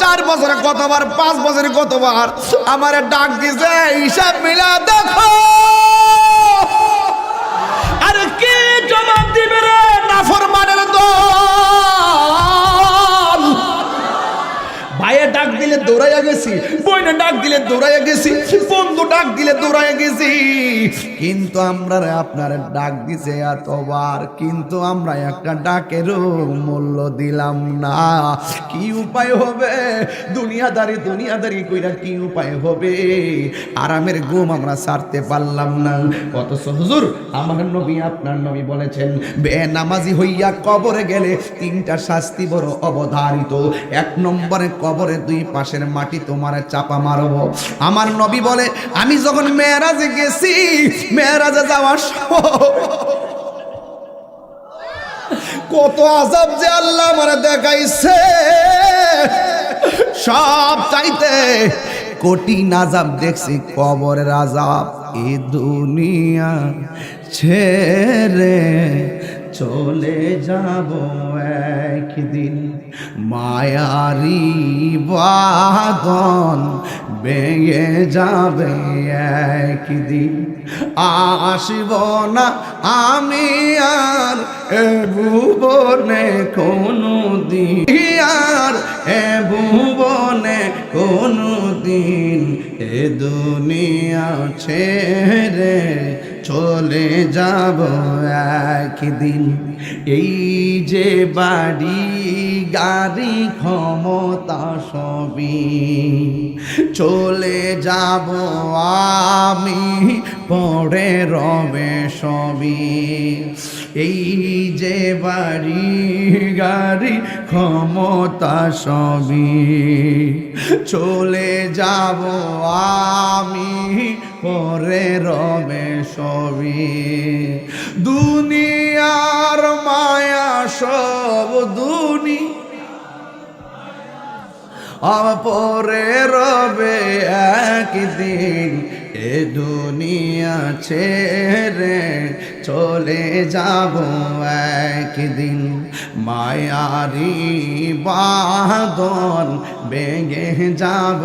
4 বছরে কতবার, 5 বছরে কতবার আমারে ডাক দিছে, হিসাব মিলা দেখো। আর কি জবাব দিবে রে নাফরমানের দল? ভাইয়ে ডাক দিলে দৌড়াইয়া গেছি, বোনে ডাক দিলে দৌড়াইয়া গেছি, বন্ধু ডাক দিলে দৌড়াইয়া গেছি, কিন্তু আমরা আপনার ডাক দিছে এতবার, কিন্তু আমরা একটা ডাকেরও মূল্য দিলাম না। কি উপায় হবে? দুনিয়াদারি কইরা কি উপায় হবে? আরামের ঘুম আমরা ছাড়তে পারলাম না। অথচ হুজুর আমার নবী, আপনার নবী বলেছেন, বেনামাজি হইয়া কবরে গেলে 3টা শাস্তি বড় অবধারিত। 1 নম্বরে কবরে 2 পাশের মাটি তোমার চাপা মারব। আমার নবী বলে, আমি যখন মেরাজে গেছি, মেরাজে যাওয়ার সময় কত আযাব যে আল্লাহ আমারে দেখাইছে, সব চাইতে কঠিন আযাব দেখছি কবরের আযাব। এই দুনিয়া ছেড়ে চলে যাব একদিন, মায়ারি বাঁধন ভেঙে যাবে একদিন, আসব না আমি আর এ ভুবনে কোনো দিন, আর এ ভুবনে কোনো দিন, এ দুনিয়া ছেড়ে চলে যাব একদিন। এই যে বাড়ি গাড়ি ক্ষমতা সবই চলে যাব আমি, পরে রবে সবই। এই যে বাড়ি গাড়ি ক্ষমতা সবই চলে যাব আমি, পরে রবে সবই। দুনিয়ার মায়া সব পরে রবে একদিন, এ দুনিয়া ছেড়ে চলে যাব একদিন, মায়ারি বাঁধন ভেঙে যাব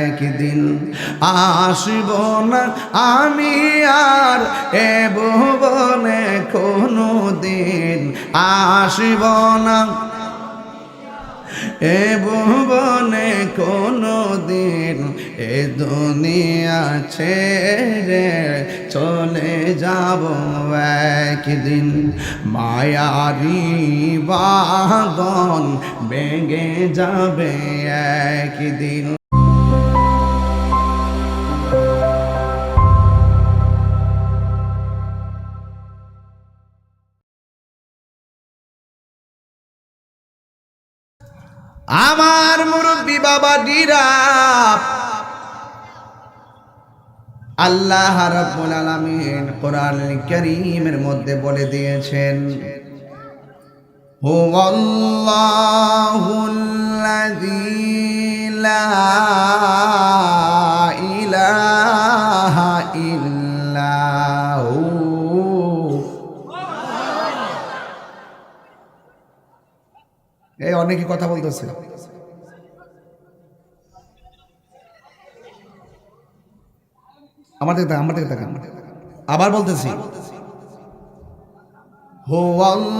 একদিন, আসব না আমি আর এ ভুবনে কোনো দিন, আসব না এ ভুবনে কোনো দিন, এ দুনিয়া ছেড়ে চলে যাব একদিন, মায়ারি বাঁধন ভেঙে যাবে একদিন। আমার মুরব্বী বাবাজিরা, আল্লাহ রাব্বুল আলামিন কোরআনুল কারীমের মধ্যে বলে দিয়েছেন, হুয়াল্লাহুল্লাযী লা ইলাহা ইল্লাহু। এই অনেকে কথা বলতেছে, আমার দিকে তাকান। আবার বলতেছি, হুয়াল্লাহুল্লাযী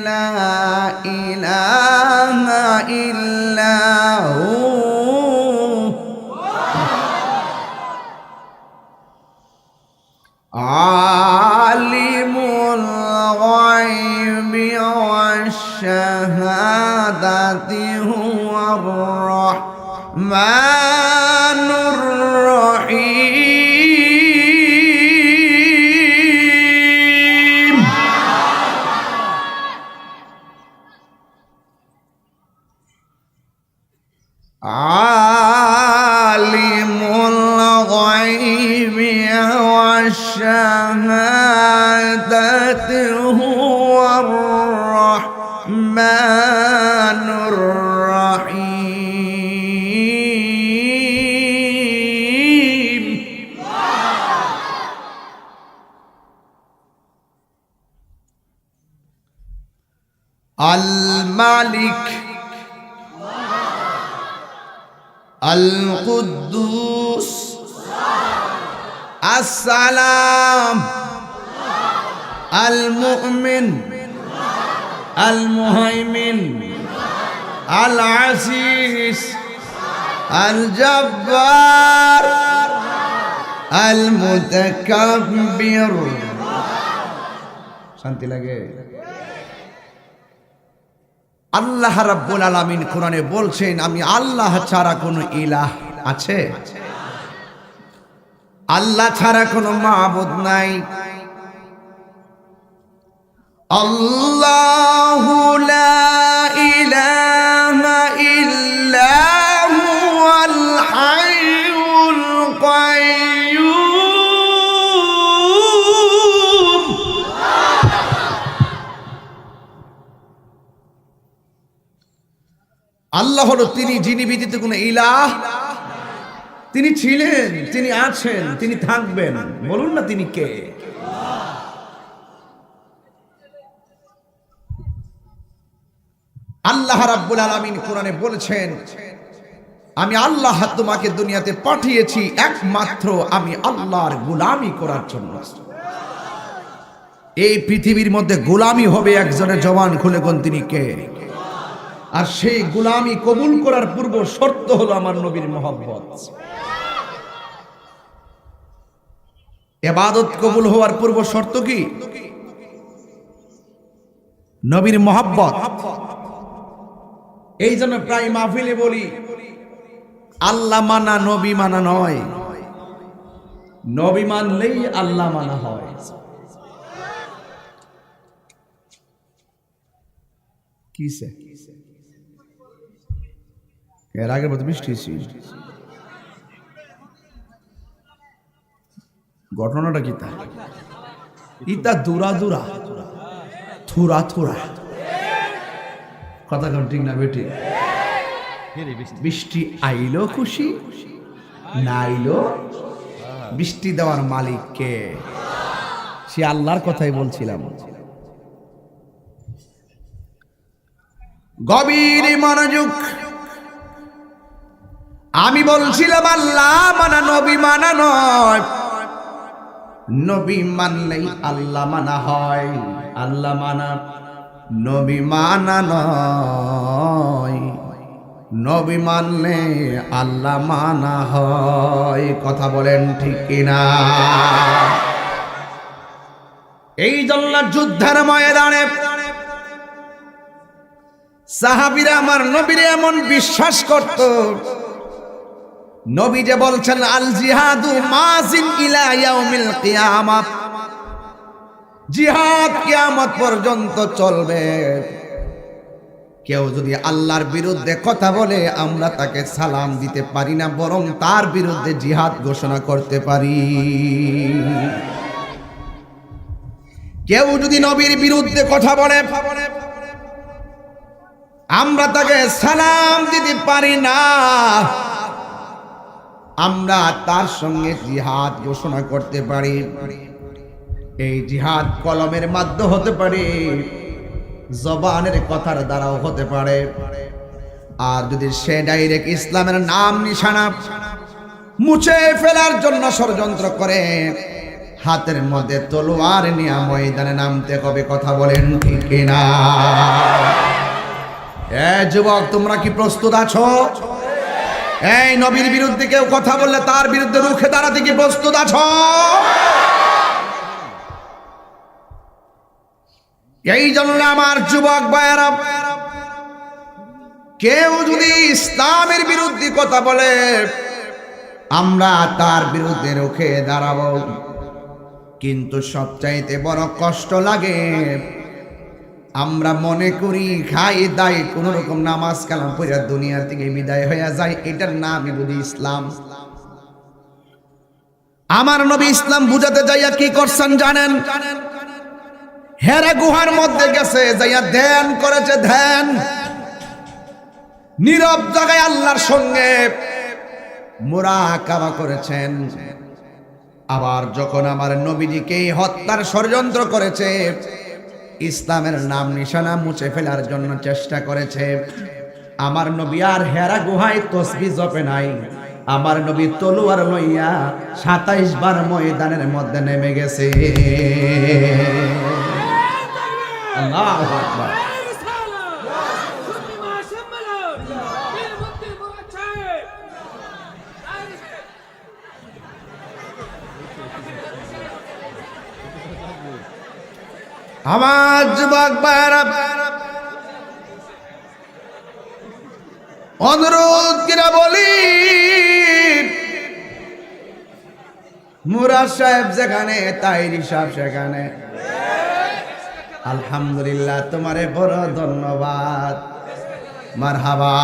লা ইলাহা ইল্লাহু আলিমুল গায়বি ওয়াশ শাহাদাতি হুয়ার রাহমানুর রহিম। আলিমুল গায়বি ওয়াশ শাহাদাতি হুয়ার রাহমানুর রহিম। আল মালিক আল কুদ্দুস আসসালাম আল মুমিন আল মুহাইমিন আল আজিজ আল জব্বার আল মুতাকাব্বির। শান্তি লাগে? আল্লাহ রাব্বুল আলামিন কোরআনে বলছেন, আমি আল্লাহ ছাড়া কোনো ইলাহ আছে? আল্লাহ ছাড়া কোনো মাবুদ নাই। আল্লাহু লা ইলাহা ইল্লা হুয়াল হাইয়ুল কাইয়্যুম। আল্লাহ হলো তিনি যিনি ব্যতীত কোনো ইলাহ, তিনি ছিলেন, তিনি আছেন, তিনি থাকবেন। বলুন না তিনি কে? আল্লাহ রাব্বুল আলামিন কোরআনে বলেছেন, আমি আল্লাহ তোমাকে দুনিয়াতে পাঠিয়েছি একমাত্র আমি আল্লাহর গোলামি করার জন্য। এই পৃথিবীর মধ্যে গোলামি হবে একজনের, জবান খুলে কোন তিনি কে? আর সেই গোলামি কবুল করার পূর্ব শর্ত হলো আমার নবীর মহব্বত। ইবাদত কবুল হওয়ার পূর্ব শর্ত কি? নবীর মহব্বত। এই জন্য প্রায় মাহফিলে বলি, আল্লাহ মানা নবী মানা নয়, নবী মানলেই আল্লাহ মানা হয়। কিসে এর আগে বলতে বৃষ্টি ছিল, ঘটনাটা কি? তা ইতা দুরা দুরা থুরা থুরা, কথা কম ঠিক না বেটি? বৃষ্টি আইলো খুশি, না আইলো বৃষ্টি দেওয়ার মালিক কে? সে আল্লাহর কথাই বলছিলাম। গভীর মনোযোগ। আমি বলছিলাম আল্লাহ মানা নবী মানা নয়, নবী মানলেই আল্লাহ মানা হয়। আল্লাহ মানা নবী মানা নয়, নবী মানলে আল্লাহ মানা হয়। কথা বলেন ঠিক কিনা? এই জন্য যুদ্ধের ময়দানে সাহাবীরা আমার নবীরে এমন বিশ্বাস করত, নবী যে বলছেন আল জিহাদু মাজিন ইলা ইয়াউমিল কিয়ামাহ, জিহাদ কিয়ামত পর্যন্ত চলবে। কেউ যদি আল্লাহর বিরুদ্ধে কথা বলে আমরা তাকে সালাম দিতে পারি না, বরং তার বিরুদ্ধে জিহাদ ঘোষণা করতে পারি। কেউ যদি নবীর বিরুদ্ধে কথা বলে আমরা তাকে সালাম দিতে পারি না, আমরা তার সঙ্গে জিহাদ ঘোষণা করতে পারি। এই জিহাদ কলমের মাধ্যমে হতে পারে, জবানের কথার দ্বারাও হতে পারে। আর যদি সে ডাইরেক্ট ইসলামের নাম নিশানা মুছে ফেলার জন্য ষড়যন্ত্র করে, হাতের মধ্যে তলোয়ার নিয়ে ময়দানে নামতে হবে। কথা বলেন ঠিক কিনা? যুবক, তোমরা কি প্রস্তুত আছো? এই নবীর বিরুদ্ধে কেউ কথা বললে তার বিরুদ্ধে রুখে দাঁড়াতে কি প্রস্তুত আছো? এই জন্য আমার যুবক ভাইয়েরা, কেউ যদি ইসলামের বিরুদ্ধে কথা বলে আমরা তার বিরুদ্ধে রুখে দাঁড়াবো। কিন্তু সবচাইতে বড় কষ্ট লাগে, আমরা মনে করি খাই দায় কোন রকম নামাজ কালাম পড়ে দুনিয়া থেকে বিদায় হয়ে যায়, এটার নামই বুঝি ইসলাম। আমার নবী ইসলাম বুঝাতে যাইয়া কি করছেন জানেন? হেরা গুহার মধ্যে গেছে, যাইয়া ধ্যান করেছে। ধ্যান নীরব জায়গায় আল্লাহর সঙ্গে মুরাকাবা করেছেন। আবার যখন আমার নবীজিকে হত্যার ষড়যন্ত্র করেছে, ইসলামের নাম নিশানা মুছে ফেলার জন্য চেষ্টা করেছে। আমার নবী আর হেরা গুহায় তসবিহ জপে নাই, আমার নবী তলোয়ার লইয়া 27 বার ময়দানের মধ্যে নেমে গেছে। আল্লাহু আকবার। আমার যুবক ভাইরা, অনুরোধ কিরা বলি, মুরাদ সাহেব যেখানে তাইরি সাহেব সেখানে, আলহামদুলিল্লাহ, তোমারে বড় ধন্যবাদ। মারহাবা।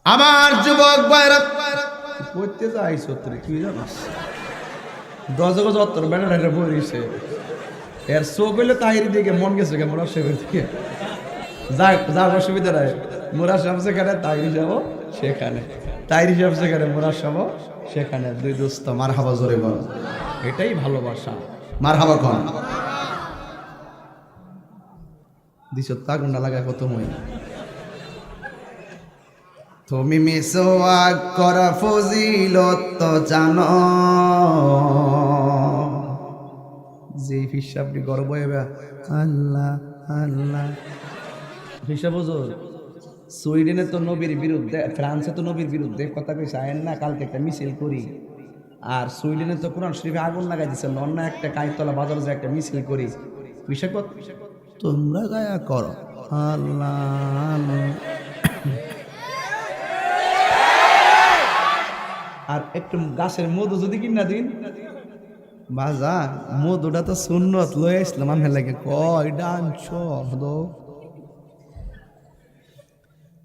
আমার যুবক ভাইরা, করতে যাই সত্যি কি জানাস, 10 গজ অত্তর ব্যানার বলিছে, এর চোখ হইলে তাহির দিকে মন গেছে কে মুরাদ সাহেবের দিকে। যাক অসুবিধা নাই, মুরাদ সাহেব সেখানে তাহির যাব সেখানে, তাহির সাহেব সেখানে মুরাদ সাহেব সেখানে, দুই দোস্ত। মারহাবা জোরে বল, এটাই ভালোবাসা। মারহাবা কোন দিছ তাগুন না লাগা কত মই। তুমি মিসওয়াক করা ফজিলত তো জানো, যে হিসাবটি গর্ব হবে আল্লাহ আল্লাহ হিসাব। সুইডেনে তো নবীর বিরুদ্ধে, ফ্রান্সে তো নবীর বিরুদ্ধে কথা কইছে, আয়েন না কালকে একটা মিছিল করি। আর সুইডেনে তো কোরআন শরীফে আগুন লাগাই দিচ্ছে, অন্য একটা কাইতলা বাজারে যে একটা মিছিল করি, বিষয় তোমরা গায়া করো আল্লাহ। আর একটু গাছের মধু যদি কিনা দিন বাজার, মধুটা তো সুন্নত লয়ে আসলাম আমি লাগে কয় ডান্স।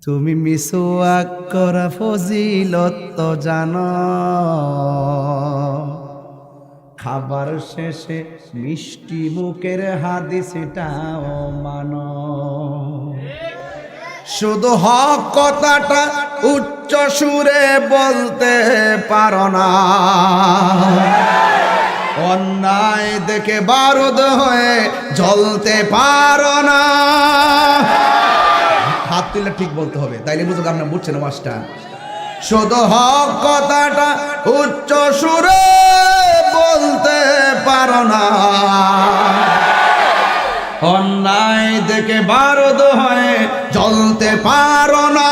তুমি মিসওয়াক করা ফজিলত তো জানো, খাবার শেষে মিষ্টি মুখের হাদিসটাও মানো। শুধু হক কথাটা উচ্চ সুরে বলতে পারো না, অন্যায় দেখে বারুদ হয়ে জ্বলতে পারো না। হাত তুলে ঠিক বলতে হবে, তাইলে বুঝো আপনার বুঝছেন মাস্টার। শুধু হক কথাটা উচ্চ সুরে বলতে পারো না, অন্যায় দেখে বারুদ হয়ে জ্বলতে পারো না।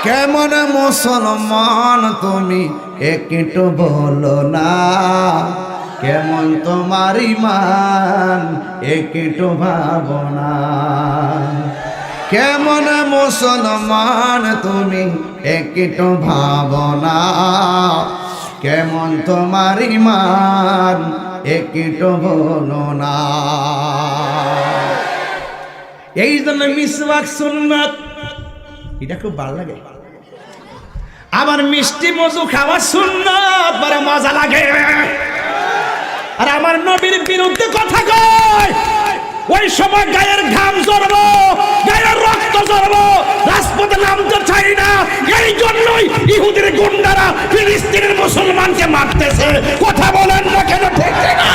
কেমন মুসলমান তুমি একটু বলো না, কেমন তোমার ঈমান একটু ভাবনা। কেমন মুসলমান তুমি একটু ভাবনা, কেমন তোমার ঈমান একটু বলো না। এই জন্য মিসওয়াক সুন্নাত, এটা খুব ভালো লাগে। আমার মিষ্টি মজু খাওয়া সুন্নাত, বড় মজা লাগে। আর আমার নবীর বিরুদ্ধে কথা কয়, ওই সময় গায়ের ঘাম ঝরবো, গায়ের রক্ত ঝরবো, রাজপথে নামতে চাই না। এই জন্যই ইহুদির গুন্ডারা ফিলিস্তিনের মুসলমানকে মারতেছে। কথা বলেন না কেন? ঠিক না?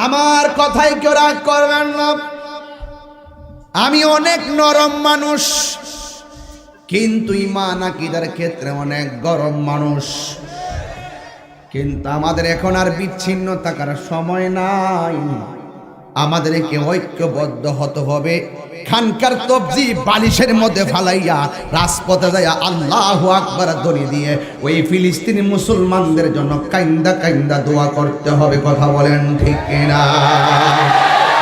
আমার কথাই কেউ রাগ করবেন না, আমি অনেক নরম মানুষ, কিন্তু ঈমান আকীদার ক্ষেত্রে অনেক গরম মানুষ। কিন্তু আমাদের এখন আর বিচ্ছিন্ন থাকার সময় নাই, আমাদেরকে ঐক্যবদ্ধ হতে হবে। খানকার তবজি বালিশের মধ্যে ফালাইয়া রাজপথে যাইয়া আল্লাহু আকবার ধ্বনি দিয়ে ওই ফিলিস্তিনি মুসলমানদের জন্য কাইন্দা কাইন্দা দোয়া করতে হবে। কথা বলেন ঠিক কিনা?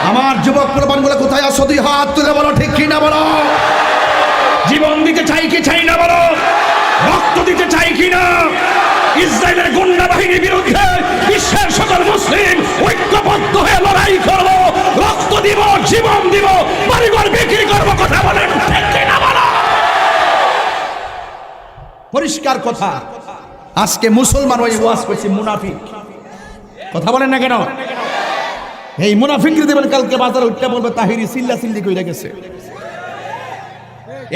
আমার যুবক প্রবান বলে কোথায় আছো? দুই হাত তুলে বলো ঠিক কিনা বলো। জীবন দিতে চাই কি চাই না বলো? রক্ত দিতে চাই কিনা? ইসরায়েলের গুন্ডা বাহিনীর বিরুদ্ধে বিশ্বের সকল মুসলিম ঐক্যবদ্ধ হয়ে লড়াই করব, রক্ত দিব, জীবন দিব, বাড়িঘর বিক্রি করব। কথা বলেন ঠিক কিনা বলো? পরিষ্কার কথা। আজকে মুসলমান ওই ওয়াজ করছে মুনাফিক, কথা বলেন না কেন? এই মুনাফিকরা দেবেন কালকে বাজারে উঠতে বলবে তাহিরি চিল্লা চিল্লি কইরা গেছে।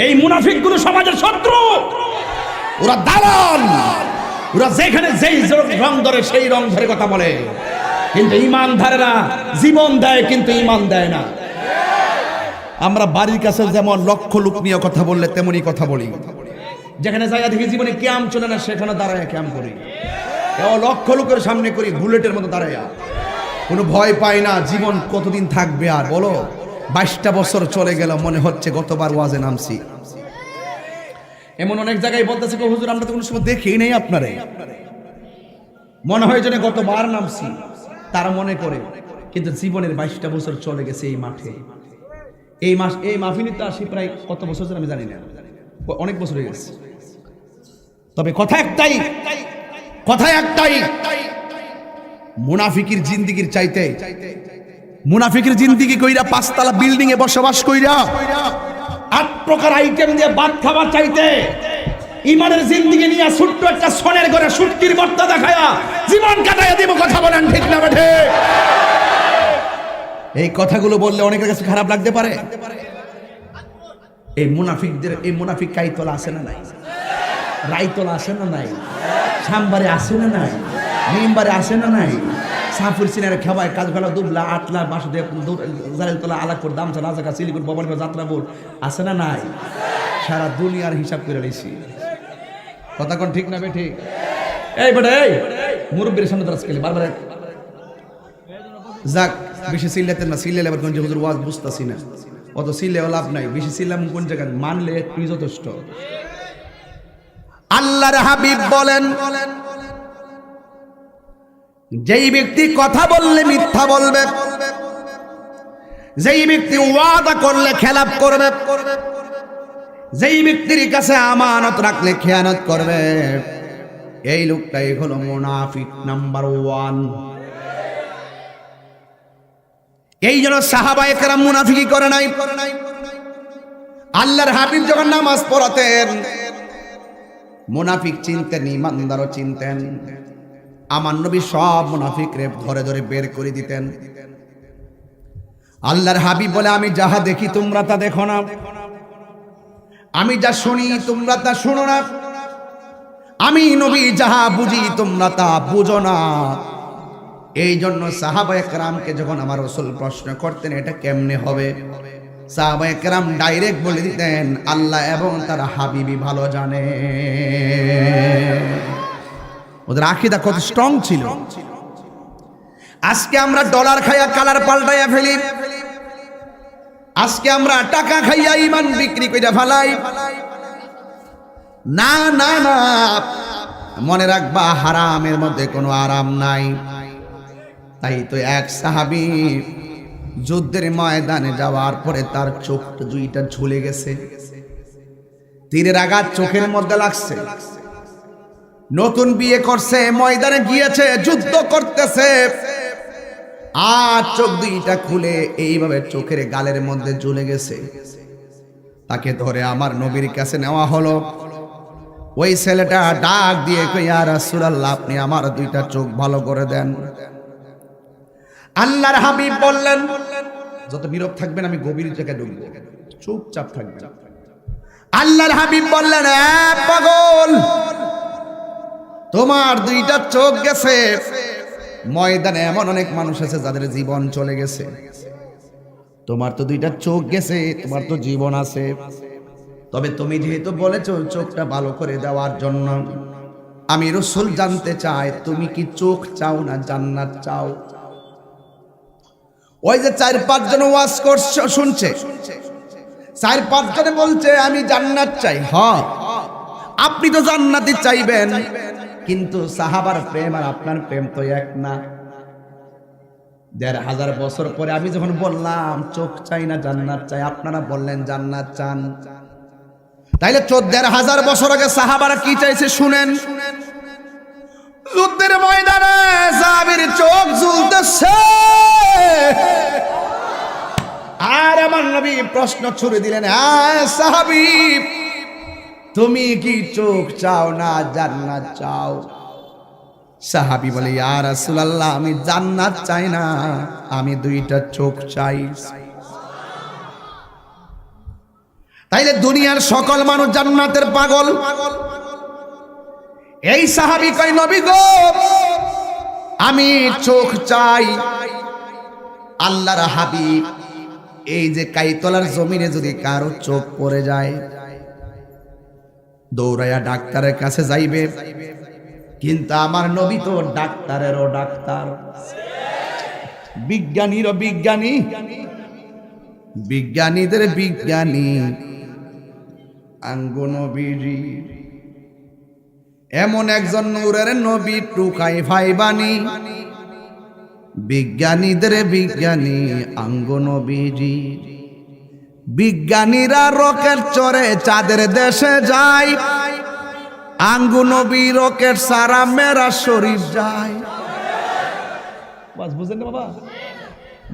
এই মুনাফিকগুলো সমাজের শত্রু, ওরা দালাল, ওরা যেখানে যেই রং ধরে সেই রং ধরে কথা বলে, কিন্তু ঈমান ধরে না, জীবন দেয় কিন্তু ঈমান দেয় না। আমরা বাড়ির কাছে যেমন লক্ষ লোক নিয়ে কথা বললে তেমনি কথা বলি, যেখানে জায়গা দেখি জীবনে ক্যাম্প চলে না সেখানে দাঁড়ায় ক্যাম্প করি, লক্ষ লোকের সামনে করি বুলেটের মতো দাঁড়াইয়া, কোনো ভয় পায় না। জীবন কতদিন থাকবে আর বলো? 22টা বছর চলে গেল, মনে হচ্ছে গতবার ওয়াজে নামছি। এমন অনেক জায়গায় বলতেছে হুজুর আমরা তো কোনো সময় দেখেই নেই আপনারে, মনে হয় যেন গতবার নামছি, তারা মনে করে। কিন্তু জীবনের 22টা বছর চলে গেছে এই মাঠে। এই মাহফিলিতে আসি প্রায় কত বছর আমি জানি না, অনেক বছর হয়ে গেছে। তবে কথা একটাই, মুনাফিকের জিন্দেগির চাইতে, মুনাফিকের জিন্দেগি কইরা 5 তলা বিল্ডিং এ বসবাস কইরা 8 প্রকার আইটেম দিয়ে ভাত খাবার চাইতে, ইমানের জিন্দেগি নিয়ে ছোট্ট একটা সোনের ঘরে সুটকির ভর্তা দেখায়া জীবন কাটাইয়া দিব। কথা বলেন ঠিক না বেঠে? এই কথাগুলো বললে অনেকের কাছে খারাপ লাগতে পারে। এই মুনাফিকদের, এই মুনাফিক কাইতলা আছে না নাই? রাইতলা আছে না নাই? সামবারে আছে না নাই? মিমবারে আছে না নাই? সাফুর সিনারে খেবায় কাজখালা দুবলা 8 লাখ বাসুদেব জালালতলা আলাকপুর দামচা রাজাকা সিলিগুড় ভবনগর যাত্রাপুর আছে না নাই? সারা দুনিয়ার হিসাব করে লইছি। কথা কোন ঠিক না বে ঠিক? এই বেটা এই মুরব্বির সামনে দরজ খেলে বারবার যাক, বেশি সিল্লাতেন না, সিল্লালে আবার কোন যে হুজুর ওয়াজ বুঝতাছি না, অত সিল্লেও লাভ নাই। বেশি সিল্লাম কোন জায়গায় মানলে একটু যথেষ্ট। আল্লাহর হাবিব বলেন, যেই ব্যক্তি কথা বললে মিথ্যা বলবে, যেই ব্যক্তি ওয়াদা করলে খেলাপ করবে, যেই ব্যক্তির কাছে আমানত রাখলে খেয়ানত করবে, এই লোকটাই হলো মুনাফিক নাম্বার 1। এই জন্য সাহাবায়ে কেরাম মুনাফিকি করে নাই। আল্লাহর হাবিব যখন নামাজ পড়াতেন মুনাফিক চিনতেন, ইমানদারও চিনতেন। আমার নবী সব মুনাফিকরে ধরে ধরে বের করে দিতেন। আল্লাহর হাবিব বলে, আমি যাহা দেখি তোমরা তা দেখো না, আমি যা শুনি তোমরা তা শুনো না, আমি নবী যাহা বুঝি তোমরা তা বুঝো না। এই জন্য সাহাবায়ে কেরামকে যখন আমার রাসূল প্রশ্ন করতেন এটা কেমনে হবে, সাহাবায়ে কেরাম ডাইরেক্ট বলে দিতেন আল্লাহ এবং তার হাবিবই ভালো জানে। ওদের আকীদা কত স্ট্রং ছিল। আজকে আমরা ডলার খাইয়া কালার পাল্টাইয়া ফেলি, আজকে আমরা টাকা খাইয়া ঈমান বিক্রি কইরা ফেলাই। না না না, মনে রাখবা হারামের মধ্যে কোনো আরাম নাই। তাই তো এক সাহাবী যুদ্ধের ময়দানে যাওয়ার পরে তার চোখ দুইটা ঝুলে গেছে, তীরের আঘাত চোখের মধ্যে লাগছে। নতুন বিয়ে করছে, ময়দানে গিয়েছে, যুদ্ধ করতেছে, আর চোখ দুইটা খুলে এইভাবে চোখের গালের মধ্যে ঝুলে গেছে। তাকে ধরে আমার নবীর কাছে নেওয়া হলো। ওই ছেলেটা ডাক দিয়ে কই, ইয়া রাসূলুল্লাহ আপনি আমার দুইটা চোখ ভালো করে দেন। আল্লাহর হাবিব বললেন, যত নীরব থাকবেন আমি গভীর জায়গায় ঢুকবো, চুপচাপ থাকবেন। আল্লাহর হাবিব বললেন, পাগল, তোমার দুইটা চোখ গেছে। ময়দানে এমন অনেক মানুষ আছে যাদের জীবন চলে গেছে, তোমার তো দুইটা চোখ গেছে, তোমার তো জীবন আছে। তবে তুমি যেহেতু বলেছো চোখটা ভালো করে দেওয়ার জন্য, আমি রাসূল জানতে চাই তুমি কি চোখ চাও না জান্নাত চাও? ওই যে 4-5 জন ওয়াজ করছে, শুনছে, 4-5 জনে বলছে আমি জান্নাত চাই। হ্যাঁ, আপনি তো জান্নাতই চাইবেন, কিন্তু সাহাবার প্রেম আর আপনার প্রেম তো এক না। 1500 বছর পরে আমি যখন বললাম চোখ চাই না জান্নাত চাই, আপনারা বললেন জান্নাত চান। তাইলে 14,000 বছর আগে সাহাবারা কি চাইছে শুনেন। যুদ্ধের ময়দানে সাহাবীর চোখ ঝুলতেছে, আর আমার নবী প্রশ্ন ছুড়ে দিলেন, সাহাবী তুমি কি চোখ চাও না জান্নাত চাও? সাহাবী বলে, ইয়া রাসূলুল্লাহ, আমি জান্নাত চাই না, আমি দুইটা চোখ চাই। তাইলে দুনিয়ার সকল মানুষ জান্নাতের পাগল। এই সাহাবী কয়, নবী গো, আমি চোখ চাই। আল্লাহর হাবিব, এই যে কাইতলার জমিনে যদি কারো চোখ পড়ে যায়, দৌড়াইয়া ডাক্তারের কাছে যাইবে, কিন্তু আমার নবী তো ডাক্তারেরও ডাক্তার, বিজ্ঞানীরও বিজ্ঞানী, বিজ্ঞানীদের বিজ্ঞানী আঙ্গু নবীজি। এমন একজন নূরের নবী টুকাই ভাইবানি, বিজ্ঞানীদের বিজ্ঞানী আঙ্গু নবীজি। বিজ্ঞানীরা রকেট চড়ে চাঁদের দেশে যায়, আঙ্গু নবী রকেট সারা মেরা শরীফ যায়। বুঝলেন না বাবা?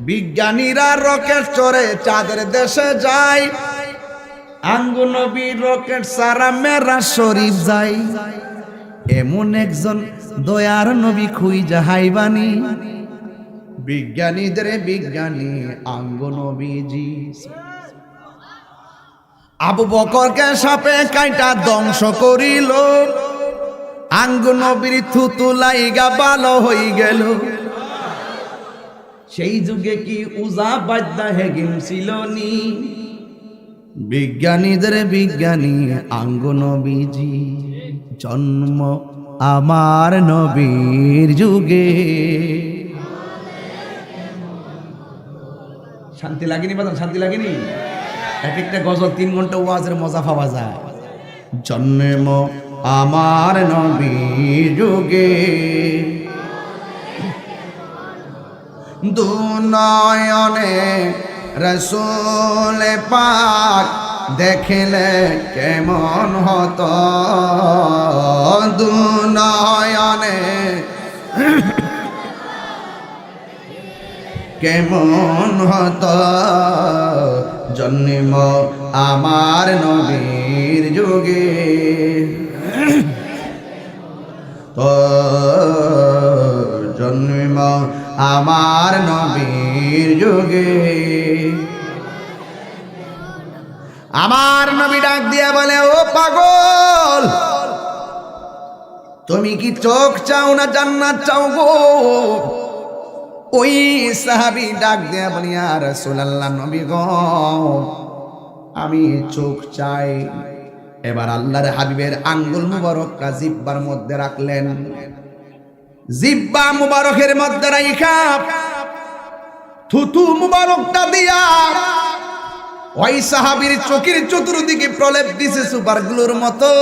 বিজ্ঞানীরা রকেট চড়ে চাঁদের দেশে যায়, আঙ্গু নবী রকেট সারা মেরা শরীফ যায়। এমন একজন দয়ার নবী খুঁজা হাইবানি, বিজ্ঞানীদের বিজ্ঞানী আঙ্গু নবীজি। আবু বকরকে সাপে কাইটা ধ্বংস করিল, আঙ্গু নবীর থুতু লাইগা ভালো হই গেল। সেই যুগে কি উজা বাদ্দা হেগিম ছিল নি, বিজ্ঞানীদের বিজ্ঞানী আঙ্গু নবীজি। জন্ম আমার নবীর যুগে। শান্তি লাগেনি বাজান? শান্তি লাগেনি? এক একটা গজল 3 ঘন্টা ওয়াজের মজা পাওয়া যায়। জন্ম আমার নবীর যুগে, দুনয়নে রাসূল পাক দেখলে কেমন হতো, দুনয়নে কেমন হতো, জন্ম আমার নবীর যুগে। তো জন্ম আমার নবীর যুগে। আমার নবী ডাক দিয়া বলে, ও পাগল, তুমি কি চোখ চাও না জান্নাত চাও গো? ওই সাহাবী ডাক দিয়া বলি, ইয়া রাসূলুল্লাহ, নবী গো, আমি চোখ চাই। এবার আল্লাহর হাবিবের আঙ্গুল মুবারকটা জিহ্বার মধ্যে রাখলেন, জিহ্বা মুবারকের মধ্যে রাইখা থুতু মুবারকটা দিয়া ওই সাহাবীর চোখের চতুর্দিকে প্রলেপ দিছে সুপার গ্লুর মতো।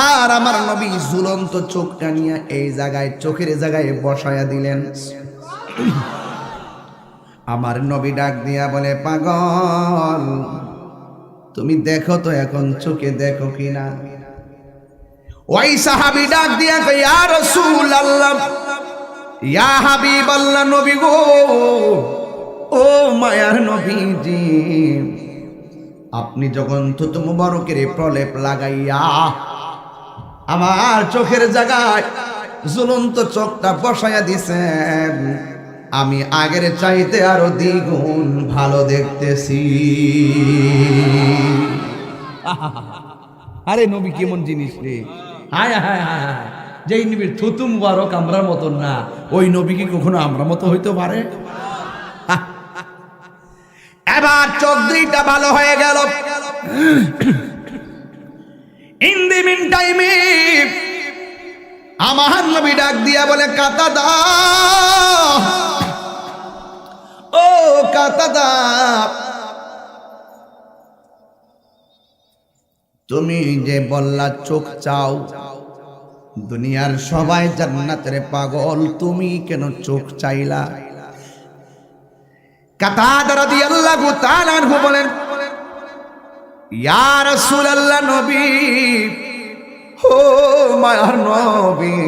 আর আমার নবী ঝুলন্ত চোখটা নিয়ে এই জায়গায়, চোখের জায়গায় বসায়া দিলেন। আমার নবী ডাক দিয়া বলে, পাগল, তুমি দেখো তো এখন চোখে দেখো কিনা? ওই সাহাবী ডাক দিয়া কই, ইয়া রাসূলুল্লাহ, ইয়া হাবিবাল্লাহ, নবী গো, ও মায়ার নবীজি, আপনি যখন থুতু মুবারকের প্রলেপ লাগাইয়া আমার চোখের জায়গায় ঝুলন্ত চোখটা বসাইয়া দিছেন, আমি আগের চাইতে আরো দ্বিগুণ ভালো দেখতেছি। আরে নবী কেমন জিনিস রে! হায় হায় হায় হায়, যেই নবীর থুতু মুবারক আমরার মতন না, ওই নবী কি কখনো আমরা মতো হইতে পারে? এবার চোখ দুইটা ভালো হয়ে গেল। ইন দি মিন টাইমে আমার নবী ডাক দিয়া বলে, কাতাদা, ও কাতাদা, তুমি যে বললা চোখ চাও, দুনিয়ার সবাই জান্নাতের পাগল, তুমি কেন চোখ চাইলা? কাতাদা রাদিয়াল্লাহু তাআলা আনহু বলেন, ইয়া রাসূলুল্লাহ, নবী, ও মায়ার নবী,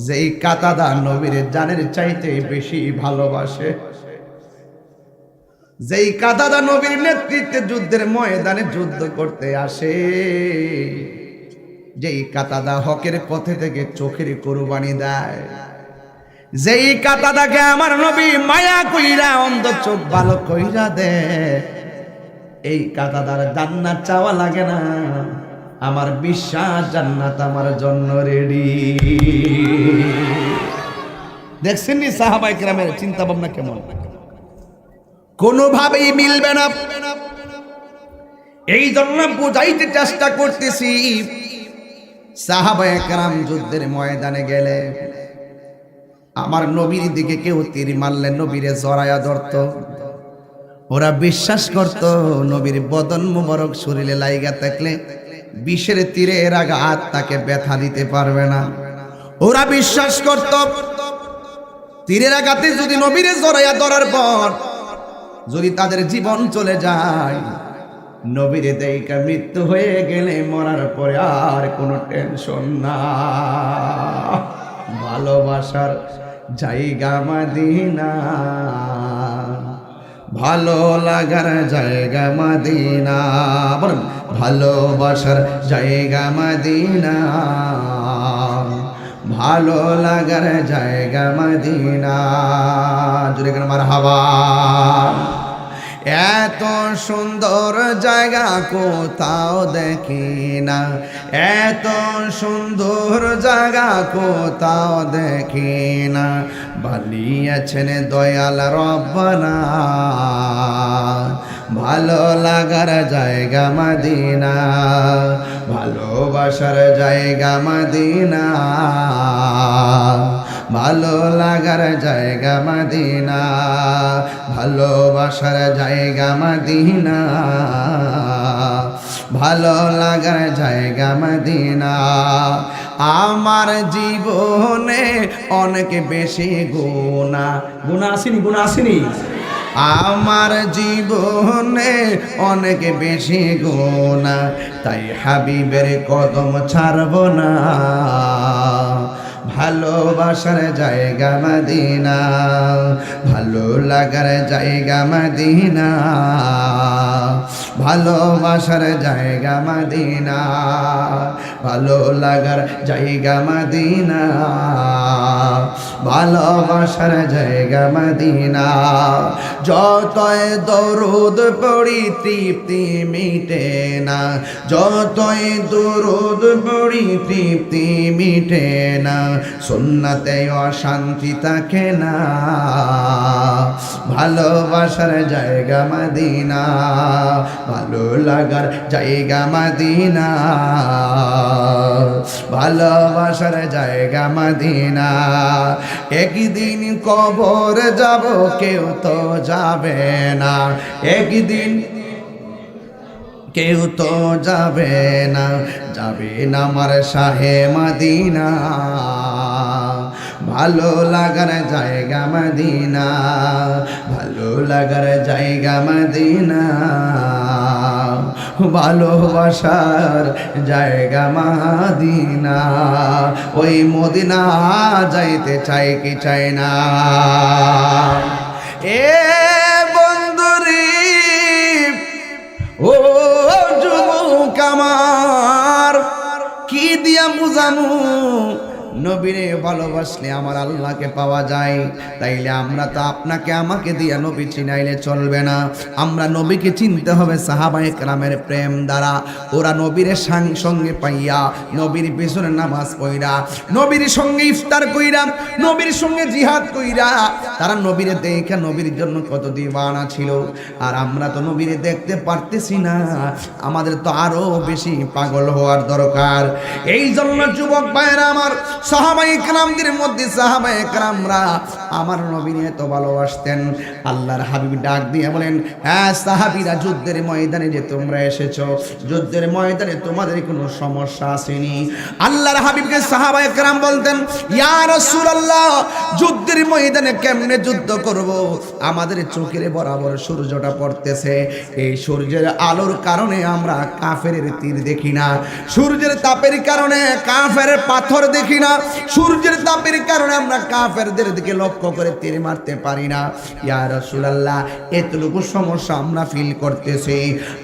যেই কাতাদা নবীর জানের চাইতে বেশি ভালোবাসে, যেই কাতাদা নবীর নেতৃত্বে যুদ্ধের ময়দানে যুদ্ধ করতে আসে, যেই কাতাদা হকের পথে থেকে চোখের কুরবানি দেয়, যেই কাতাদাকে আমার নবী মায়া কইরা অন্ধ চোখ ভালো কইরা দেয়, এই কাতাদার জান্নাত চাওয়া লাগে না। আমার বিশ্বাস জান্নাত আমার জন্য রেডি। দেখছেন নি সাহাবায়ে কেরামের চিন্তা ভাবনা কেমন? কোনোভাবেই মিলবে না। এই জন্য বুঝাইতে চেষ্টা করতেছি, সাহাবায়ে কেরাম যুদ্ধের ময়দানে গেলে আমার নবীর দিকে কেউ তীর মারলে নবীরে জড়ায়া ধরত। ওরা বিশ্বাস করত নবীর বদন মুবারক শরীরে লাইগা থাকলে বিষের তীরের আঘাত তাকে ব্যথা দিতে পারবে না। ওরা বিশ্বাস করত তীরের আঘাতে যদি নবীরে জড়ায়া ধরার পর যদি তাদের জীবন চলে যায়, নবীরে দেইকা মৃত্যু হয়ে গেলে মরার পরে আর কোনো টেনশন না। ভালোবাসার জায়গা মদিনা, ভালো লাগার জায়গা মদিনা, বলুন ভালোবাসার জায়গা মদিনা, ভালো লাগার জায়গা মদিনা। জুড়ে কেন মারহাবা। এত সুন্দর জায়গা কোথাও দেখি না, এত সুন্দর জায়গা কোথাও দেখি না, বানিয়েছেন দয়াল রব্বানা, ভালো লাগার জায়গা মদিনা, ভালোবাসার জায়গা মদিনা, ভালো লাগার জায়গা মদিনা, ভালোবাসার জায়গা মদিনা, ভালো লাগার জায়গা মদিনা। আমার জীবনে অনেক বেশি গুনাহ, গুনাহ আসেনি, গুনাহ আসেনি। আমার জীবনে অনেক বেশি গুনাহ, তাই হাবিবের কদম ছাড়ব না, ভালোবাসার জায়গা মদিনা, ভালো লাগার জায়গা মদিনা, ভালোবাসার জায়গা মদিনা, ভালো লাগার জায়গা মদিনা, ভালোবাসার জায়গা মদিনা। যতই দরুদ পড়ি তৃপ্তি মিটে না, যতই দরুদ পড়ি তৃপ্তি মিটে না, সুন্নতে অশান্তি থাকে না, ভালোবাসার জায়গা মদিনা, ভালো লাগার জায়গা মদিনা, ভালোবাসার জায়গা মদিনা। একদিন কবর যাব কেউ তো যাবে না, একদিন কেউ তো যাবে না, যাবে না আমার শাহে মদিনা, ভালো লাগার জায়গা মদিনা, ভালো লাগার জায়গা মদিনা, ভালোবাসার জায়গা মদিনা। ওই মদিনা যাইতে চাই কি চাই না? এ বন্ধুরি ও যুবক আমার, কি দিয়া বুঝামু নবীরে ভালোবাসলে আমার আল্লাহকে পাওয়া যায়। তাইলে আমরা তো আপনাকে আমাকে দিয়া নবী চিনাইলে চলবে না, আমরা নবীকে চিনতে হবে সাহাবায়ে কেরামের প্রেম দ্বারা। ওরা নবীর সঙ্গে পাইয়া নবীর পিছনে নামাজ পড়া, নবীর সঙ্গে ইফতার কইরা, নবীর সঙ্গে জিহাদ কইরা, তারা নবীরে দেখে নবীর জন্য কত দিওয়ানা ছিল। আর আমরা তো নবীরে দেখতে পারতেছি না, আমাদের তো আরো বেশি পাগল হওয়ার দরকার। এই জন্য যুবক ভাইরা আমার, সাহাবায়ে কেরামদের মধ্যে সাহাবায়ে কেরামরা আমার নবীকে এত ভালোবাসতেন। আল্লাহর হাবিব ডাক দিয়ে বলেন, হ্যাঁ সাহাবীরা, যুদ্ধের ময়দানে যে তোমরা এসেছো, যুদ্ধের ময়দানে তোমাদের কোনো সমস্যা আসেনি? আল্লাহর হাবিবকে সাহাবায়ে কেরাম বলতেন, ইয়া রাসূলুল্লাহ, যুদ্ধের ময়দানে কেমনে যুদ্ধ করব? আমাদের চোখের বরাবর সূর্যটা পড়তেছে, এই সূর্যের আলোর কারণে আমরা কাফেরের তীর দেখি না, সূর্যের তাপের কারণে কাফেরের পাথর দেখি না, সূর্যের তাপের কারণে আমরা কাফেরদের দিকে লক্ষ্য করে তীর মারতে পারি না। ইয়া রাসূলুল্লাহ, এতটুকু সমস্যা আমরা ফিল করতেছি।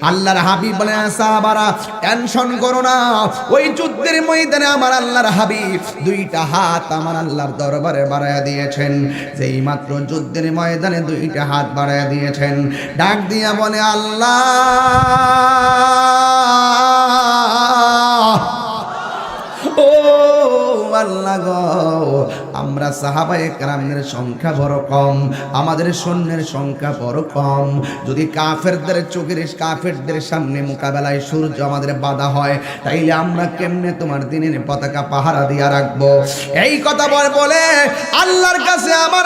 আল্লাহর হাবিব বলেন, সাহাবারা টেনশন করো না, ওই যুদ্ধের ময়দানে আমার আল্লাহর হাবিব দুইটা হাত আমার আল্লাহর দরবারে বাড়ায়া দিয়েছেন। যেই মাত্র যুদ্ধের ময়দানে দুইটা হাত বাড়ায়া দিয়েছেন, ডাক দিয়া বলে, আল্লাহ ও আল্লাহ গো, আমরা সাহাবায়ে কেরামের সংখ্যা বড় কম, আমাদের সৈন্যের সংখ্যা বড় কম। যদি কাফেরদের সামনে মোকাবেলায় সূর্য আমাদের বাধা হয়, তাইলে আমরা কেমনে তোমার দিনের পতাকা পাহারা দিয়া রাখবো? এই কথা বলে আল্লাহর কাছে আমার